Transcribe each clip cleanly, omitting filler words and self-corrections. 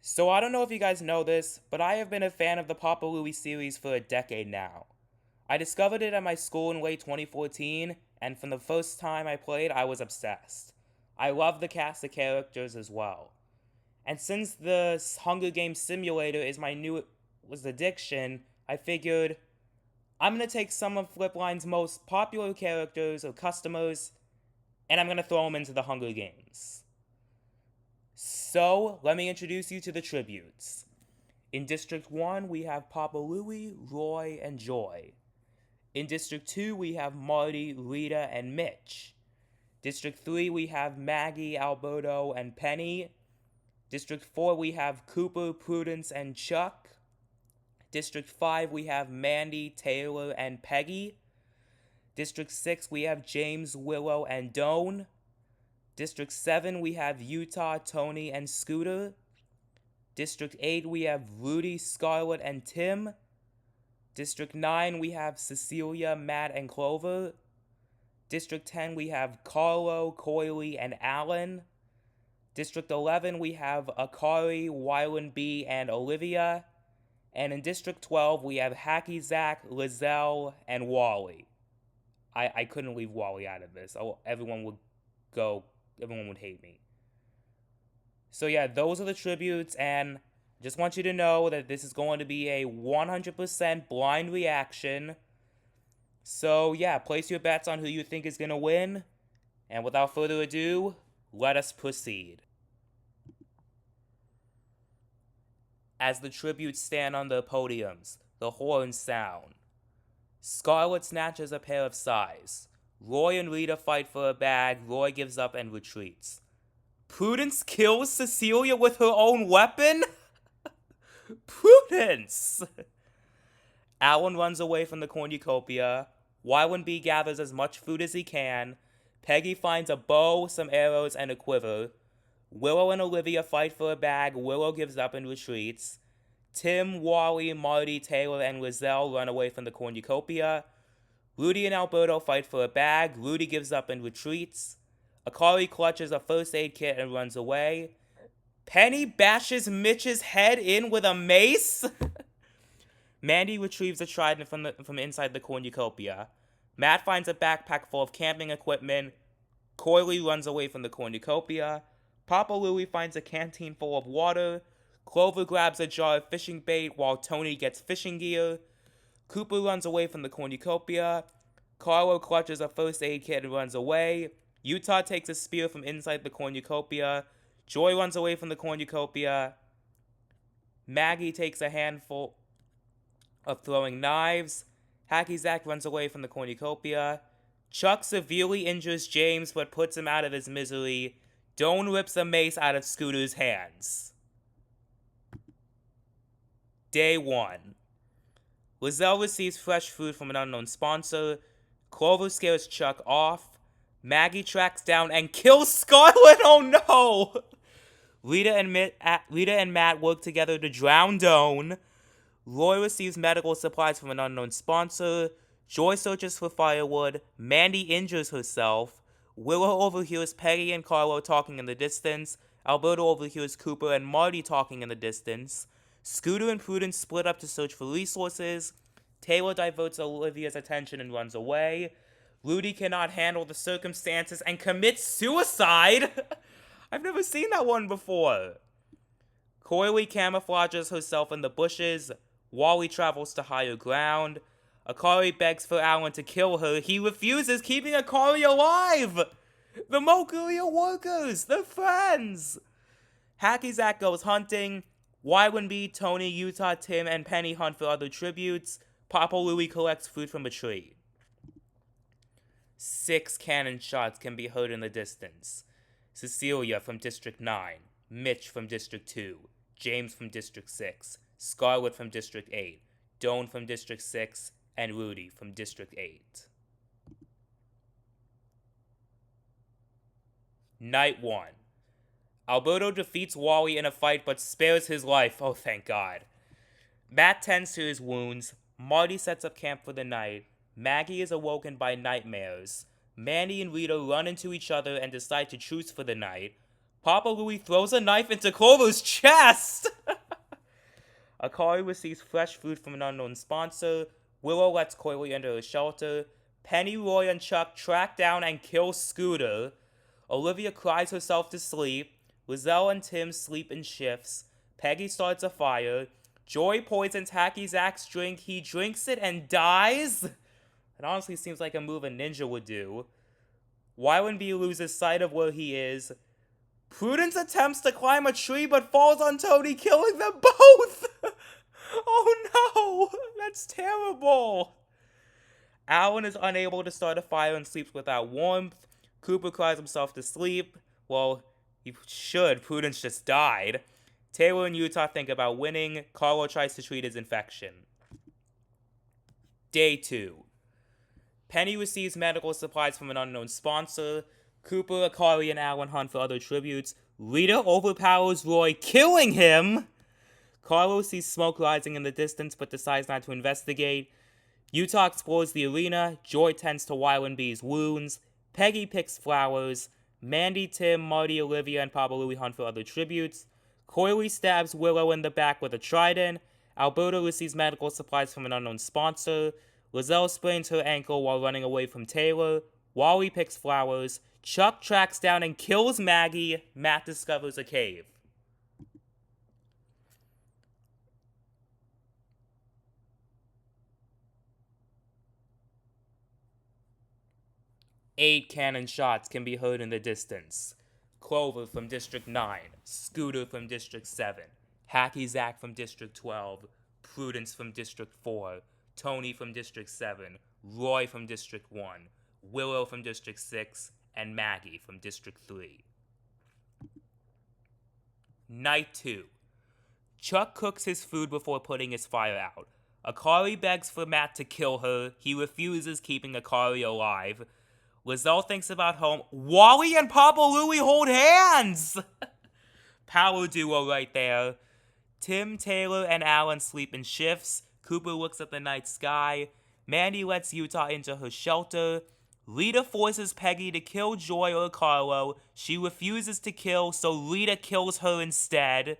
So I don't know if you guys know this, but I have been a fan of the Papa Louie series for a decade now. I discovered it at my school in late 2014, and from the first time I played, I was obsessed. I love the cast of characters as well. And since the Hunger Games simulator is my newest addiction, I figured I'm gonna take some of Flipline's most popular characters or customers, and I'm gonna throw them into the Hunger Games. So, let me introduce you to the tributes. In District 1, we have Papa Louie, Roy, and Joy. In District 2, we have Marty, Rita, and Mitch. District 3, we have Maggie, Alberto, and Penny. District 4, we have Cooper, Prudence, and Chuck. District 5, we have Mandy, Taylor, and Peggy. District 6, we have James, Willow, and Doan. District 7, we have Utah, Tony, and Scooter. District 8, we have Rudy, Scarlett, and Tim. District 9, we have Cecilia, Matt, and Clover. District 10, we have Carlo, Coily, and Alan. District 11, we have Akari, Wyland B, and Olivia. And in District 12, we have Hacky Zach, Lizelle, and Wally. I couldn't leave Wally out of this. Everyone would hate me. So yeah, those are the tributes, and just want you to know that this is going to be a 100% blind reaction. So yeah, place your bets on who you think is going to win. And without further ado, let us proceed. As the tributes stand on their podiums, the horns sound. Scarlett snatches a pair of size. Roy and Rita fight for a bag. Roy gives up and retreats. Prudence kills Cecilia with her own weapon? Prudence! Alan runs away from the cornucopia. Wyland B gathers as much food as he can. Peggy finds a bow, some arrows, and a quiver. Willow and Olivia fight for a bag. Willow gives up and retreats. Tim, Wally, Marty, Taylor, and Lizelle run away from the cornucopia. Rudy and Alberto fight for a bag. Rudy gives up and retreats. Akari clutches a first aid kit and runs away. Penny bashes Mitch's head in with a mace. Mandy retrieves a trident from inside the cornucopia. Matt finds a backpack full of camping equipment. Coily runs away from the cornucopia. Papa Louie finds a canteen full of water. Clover grabs a jar of fishing bait while Tony gets fishing gear. Cooper runs away from the cornucopia. Carlo clutches a first aid kit and runs away. Utah takes a spear from inside the cornucopia. Joy runs away from the cornucopia. Maggie takes a handful of throwing knives. Hacky Zach runs away from the cornucopia. Chuck severely injures James but puts him out of his misery. Doan rips a mace out of Scooter's hands. Day 1. Lizelle receives fresh food from an unknown sponsor. Clover scares Chuck off. Maggie tracks down and kills Scarlett. Oh no! Rita and Matt work together to drown Doan. Roy receives medical supplies from an unknown sponsor. Joy searches for firewood. Mandy injures herself. Willow overhears Peggy and Carlo talking in the distance. Alberto overhears Cooper and Marty talking in the distance. Scooter and Prudence split up to search for resources. Taylor diverts Olivia's attention and runs away. Rudy cannot handle the circumstances and commits suicide. I've never seen that one before. Coily camouflages herself in the bushes. Wally travels to higher ground. Akari begs for Alan to kill her. He refuses, keeping Akari alive. The Mokulia workers, they're friends. Hacky Zach goes hunting. Wyland B, Tony, Utah, Tim, and Penny hunt for other tributes. Papa Louie collects food from a tree. 6 cannon shots can be heard in the distance. Cecilia from District 9, Mitch from District 2, James from District 6, Scarlett from District 8, Doan from District 6, and Rudy from District 8. Night 1. Alberto defeats Wally in a fight but spares his life. Oh, thank God. Matt tends to his wounds. Marty sets up camp for the night. Maggie is awoken by nightmares. Mandy and Rita run into each other and decide to truce for the night. Papa Louie throws a knife into Clover's chest! Akari receives fresh food from an unknown sponsor. Willow lets Coily enter her shelter. Penny, Roy, and Chuck track down and kill Scooter. Olivia cries herself to sleep. Lizelle and Tim sleep in shifts. Peggy starts a fire. Joy poisons Hacky Zack's drink. He drinks it and dies. It honestly seems like a move a ninja would do. Wyland B loses sight of where he is. Prudence attempts to climb a tree but falls on Tony, killing them both! Oh no! That's terrible! Alan is unable to start a fire and sleeps without warmth. Cooper cries himself to sleep. Well, he should. Prudence just died. Taylor and Utah think about winning. Carlo tries to treat his infection. Day 2. Penny receives medical supplies from an unknown sponsor. Cooper, Akari, and Alan hunt for other tributes. Rita overpowers Roy, killing him! Carlo sees smoke rising in the distance but decides not to investigate. Utah explores the arena. Joy tends to Wyland B's wounds. Peggy picks flowers. Mandy, Tim, Marty, Olivia, and Papa Louie hunt for other tributes. Coily stabs Willow in the back with a trident. Alberto receives medical supplies from an unknown sponsor. Lizelle sprains her ankle while running away from Taylor. Wally picks flowers. Chuck tracks down and kills Maggie. Matt discovers a cave. Eight cannon shots can be heard in the distance. Clover from District 9, Scooter from District 7, Hacky Zack from District 12, Prudence from District 4, Tony from District 7, Roy from District 1, Willow from District 6, and Maggie from District 3. Night 2. Chuck cooks his food before putting his fire out. Akari begs for Matt to kill her. He refuses, keeping Akari alive. Lizelle thinks about home. Wally and Papa Louie hold hands! Power duo right there. Tim, Taylor, and Alan sleep in shifts. Cooper looks at the night sky. Mandy lets Utah into her shelter. Rita forces Peggy to kill Joy or Carlo. She refuses to kill, so Rita kills her instead.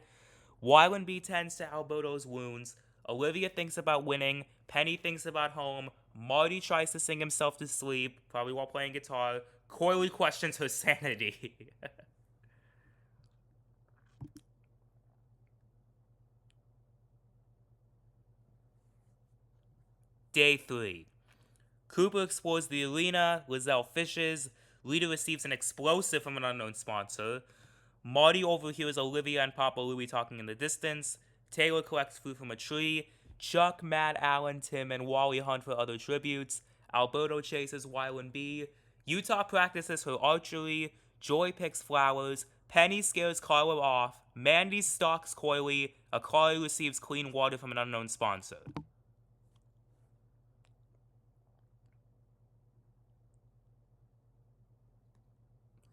Wyland B tends to Alberto's wounds. Olivia thinks about winning. Penny thinks about home. Marty tries to sing himself to sleep, probably while playing guitar. Coily questions her sanity. Day 3. Cooper explores the arena. Lizelle fishes. Rita receives an explosive from an unknown sponsor. Marty overhears Olivia and Papa Louie talking in the distance. Taylor collects food from a tree. Chuck, Matt, Alan, Tim, and Wally hunt for other tributes. Alberto chases Wyland B. Utah practices her archery. Joy picks flowers. Penny scares Carlo off. Mandy stalks Coily. Akari receives clean water from an unknown sponsor.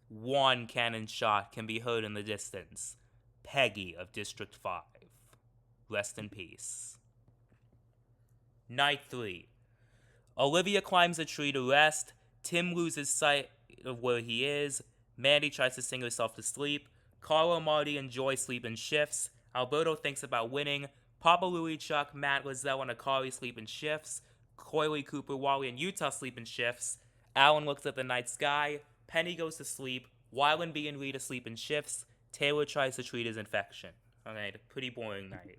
One cannon shot can be heard in the distance. Peggy of District 5. Rest in peace. Night 3. Olivia climbs a tree to rest. Tim loses sight of where he is. Mandy tries to sing herself to sleep. Carlo, Marty, and Joy sleep in shifts. Alberto thinks about winning. Papa Louie, Chuck, Matt, Lizelle, and Akari sleep in shifts. Coily, Cooper, Wally, and Utah sleep in shifts. Alan looks at the night sky. Penny goes to sleep. Wyland B and Rita sleep in shifts. Taylor tries to treat his infection. Alright, pretty boring night.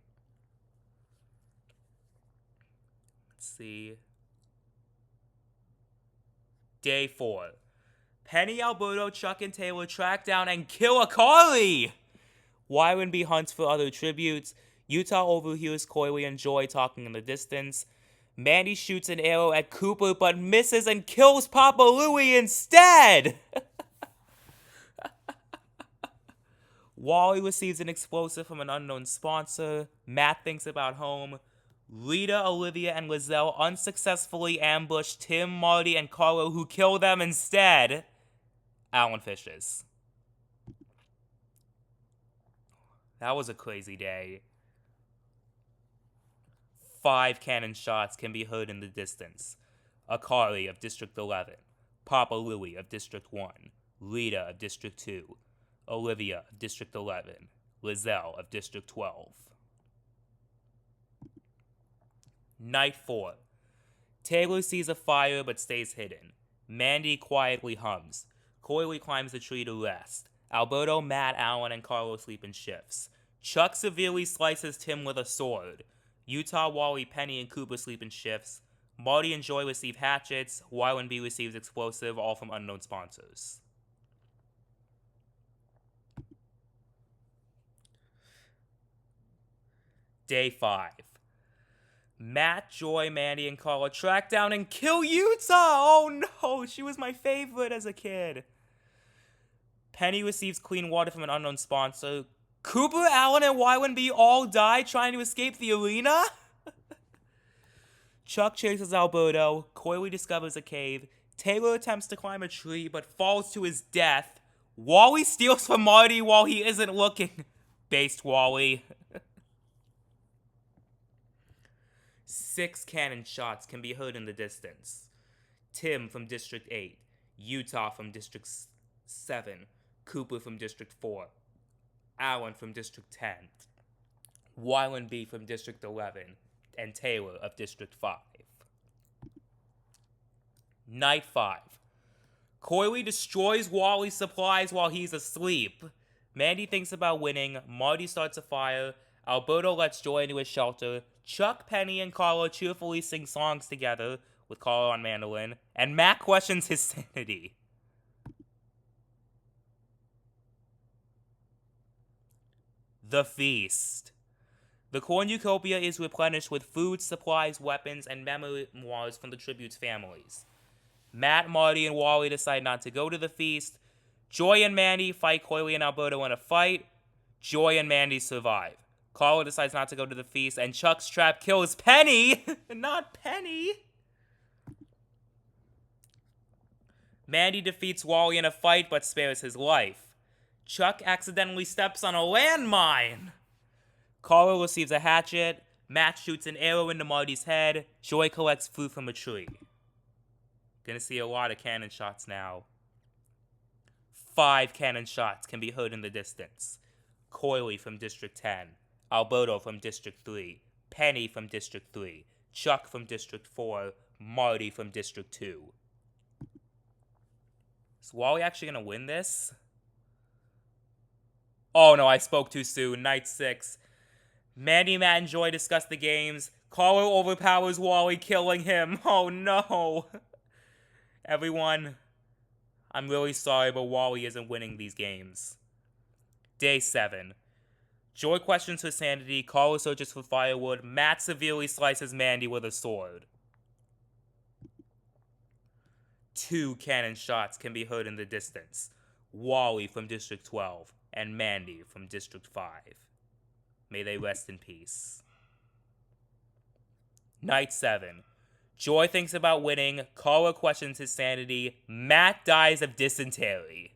Let's see. Day 4. Penny, Alberto, Chuck, and Taylor track down and kill Akari! Wyland B hunts for other tributes. Utah overhears Coily and Joy talking in the distance. Mandy shoots an arrow at Cooper but misses and kills Papa Louie instead! Wally receives an explosive from an unknown sponsor. Matt thinks about home. Rita, Olivia, and Lizelle unsuccessfully ambush Tim, Marty, and Carlo, who kill them instead. Alan fishes. That was a crazy day. 5 cannon shots can be heard in the distance. Akari of District 11. Papa Louie of District 1. Rita of District 2. Olivia of District 11. Lizelle of District 12. Night 4. Taylor sees a fire but stays hidden. Mandy quietly hums. Coily climbs the tree to rest. Alberto, Matt, Alan, and Carlo sleep in shifts. Chuck severely slices Tim with a sword. Utah, Wally, Penny, and Cooper sleep in shifts. Marty and Joy receive hatchets. Wile and B receives explosive, all from unknown sponsors. Day 5. Matt, Joy, Mandy, and Carla track down and kill Utah! Oh no, she was my favorite as a kid. Penny receives clean water from an unknown sponsor. Cooper, Alan, and Wile and B all die trying to escape the arena? Chuck chases Alberto. Coily discovers a cave. Taylor attempts to climb a tree but falls to his death. Wally steals from Marty while he isn't looking. Based Wally. 6 cannon shots can be heard in the distance. Tim from District 8. Utah from District 7. Cooper from District 4. Alan from District 10. Wile and B from District 11. And Taylor of District 5. Night 5. Coily destroys Wally's supplies while he's asleep. Mandy thinks about winning. Marty starts a fire. Alberto lets Joy into his shelter. Chuck, Penny, and Carlo cheerfully sing songs together, with Carlo on mandolin. And Matt questions his sanity. The Feast. The cornucopia is replenished with food, supplies, weapons, and memoirs from the tributes' families. Matt, Marty, and Wally decide not to go to the feast. Joy and Mandy fight Coily and Alberto in a fight. Joy and Mandy survive. Carlo decides not to go to the feast, and Chuck's trap kills Penny! Not Penny! Mandy defeats Wally in a fight, but spares his life. Chuck accidentally steps on a landmine! Carlo receives a hatchet. Matt shoots an arrow into Marty's head. Joy collects fruit from a tree. Gonna see a lot of cannon shots now. 5 cannon shots can be heard in the distance. Coily from District 10. Alberto from District 3. Penny from District 3. Chuck from District 4. Marty from District 2. Is Wally actually gonna win this? Oh no, I spoke too soon. Night 6. Mandy, Matt, and Joy discuss the games. Carlo overpowers Wally, killing him. Oh no. Everyone, I'm really sorry, but Wally isn't winning these games. Day 7. Joy questions her sanity. Carlo searches for firewood. Matt severely slices Mandy with a sword. 2 cannon shots can be heard in the distance. Wally from District 12 and Mandy from District 5. May they rest in peace. Night 7. Joy thinks about winning. Carlo questions his sanity. Matt dies of dysentery.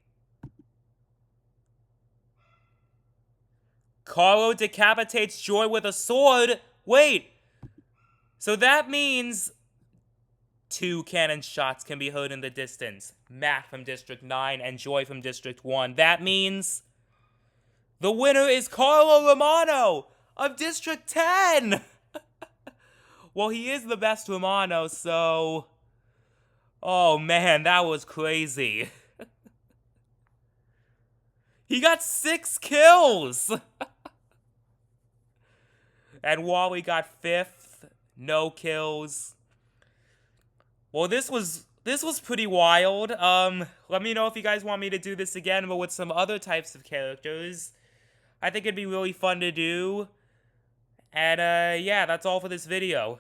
Carlo decapitates Joy with a sword. Wait. So that means 2 cannon shots can be heard in the distance. Matt from District 9 and Joy from District 1. That means the winner is Carlo Romano of District 10! Well, he is the best Romano, so... Oh man, that was crazy. He got 6 kills! And Wally got 5th. No kills. Well, this was pretty wild. Let me know if you guys want me to do this again, but with some other types of characters. I think it'd be really fun to do. And, yeah, that's all for this video.